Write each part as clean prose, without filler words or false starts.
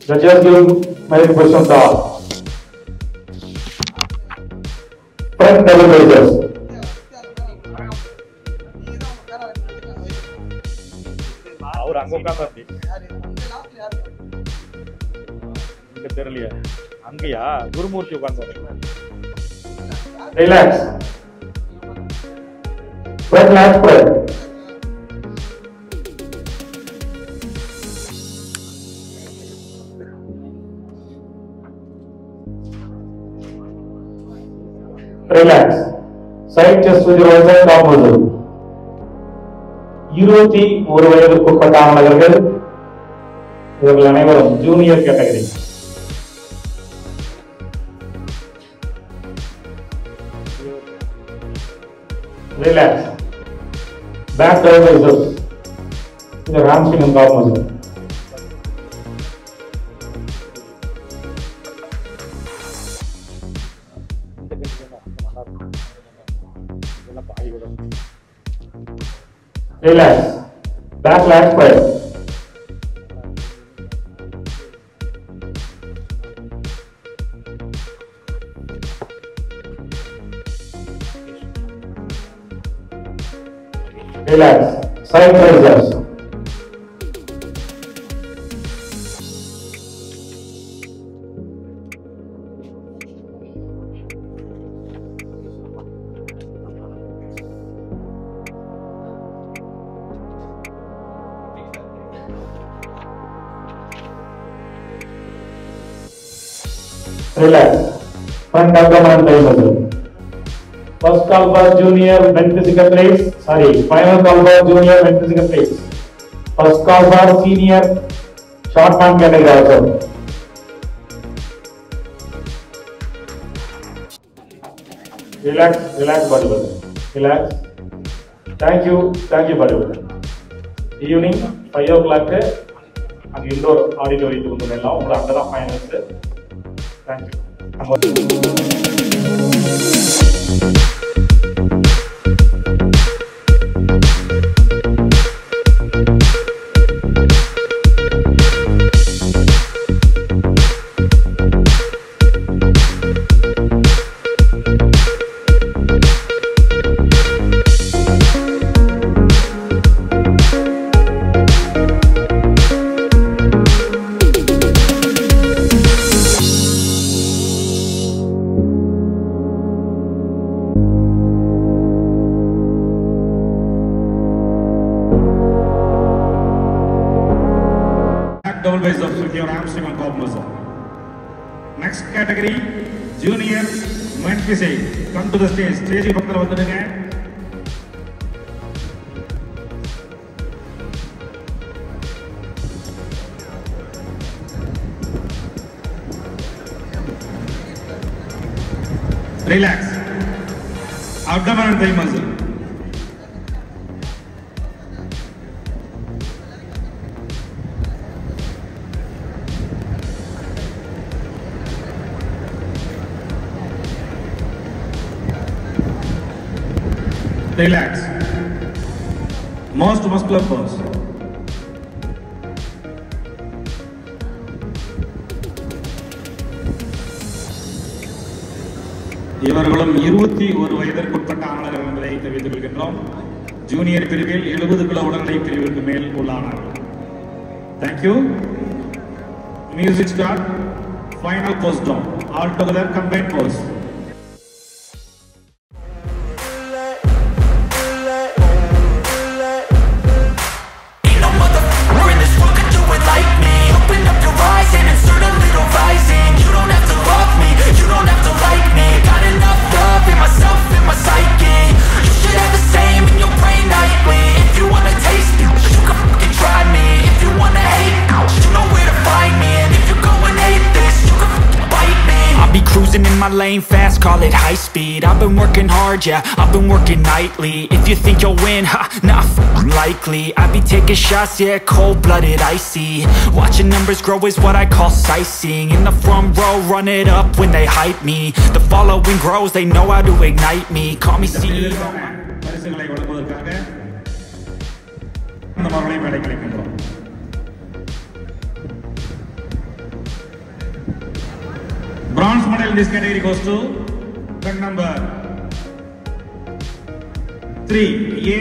Judges give merit position to all. Front double raisers. அவர் அங்க உட்கார்ந்தாரு இங்க தெரியலையா அங்கயா Gurumurthy உட்கார்ந்தாரு Relax. Front lat spread. Relax. Side chest with your right top muscle. 21 வயதுக்குட்பட்ட ஆண்கள் இவர்கள் அனைவரும் junior category. Relax. Back down rises. Your hamstring and top muscle. Relax. Back lat spread. Relax. Side raisers. Relax. Front abdomen and thigh muscle. First call for junior men physical plates. Sorry, final call for junior men physical plates. First call for senior short man category also. Relax, relax bodybuilder. Relax. Thank you bodybuilder. Evening 5 o'clock and indoor auditorium ku nella unga andha finals. Thank you. Double biceps with your hamstring and top muscle. Next category, junior men physique. Come to the stage. Stage பக்கத்துல வந்துடுங்க. Relax. Abdomen and thigh muscle. Relax. Most muscular pose. இவர்களும் 21 வயதிற்குட்பட்ட ஆண்கள் என்பதை தெரிவித்துக் கொள்கின்றோம். Junior பிரிவில் 70 kilo உடல்நிலை பிரிவிற்கு மேல் உள்ள ஆண்கள். Thank you. Music start. Final pose down. All together combined pose. My lane fast, call it high speed. I've been working hard, yeah, I've been working nightly. If you think you'll win, ha, not likely. I be taking shots, yeah, cold-blooded, icy. Watching numbers grow is what I call sightseeing. In the front row, run it up when they hype me. The following grows, they know how to ignite me. Call me CEO. medal in this category goes to truck number 3, A.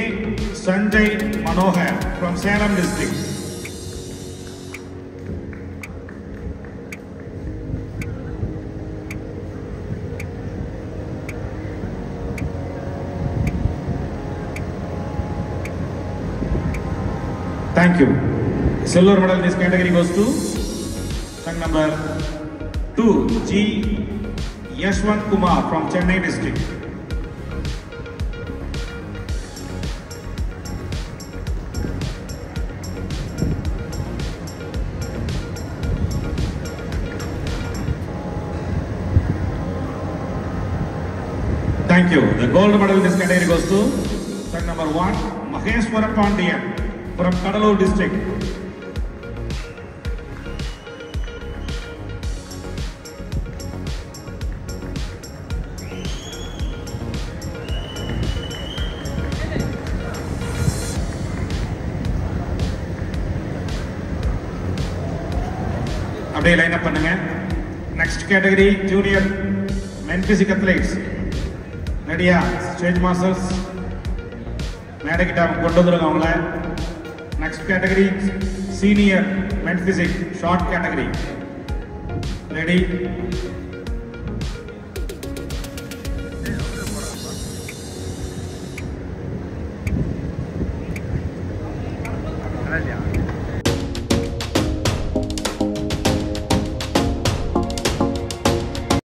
Sanjay Manohar from Salem district. Thank you. Silver medal in this category goes to truck number 2, G. Yashwant Kumar from Chennai district. Thank you. The gold medal in this category goes to truck number 1, Maheshwara Pandian from Kadalur district. அப்படியே line up பண்ணுங்க. Next category junior men physical athletes. ரெடியா? Stage masters மேடைக்கிட்ட கொண்டு வந்துருங்க அவங்கள. Next category senior men physics short category. Ready?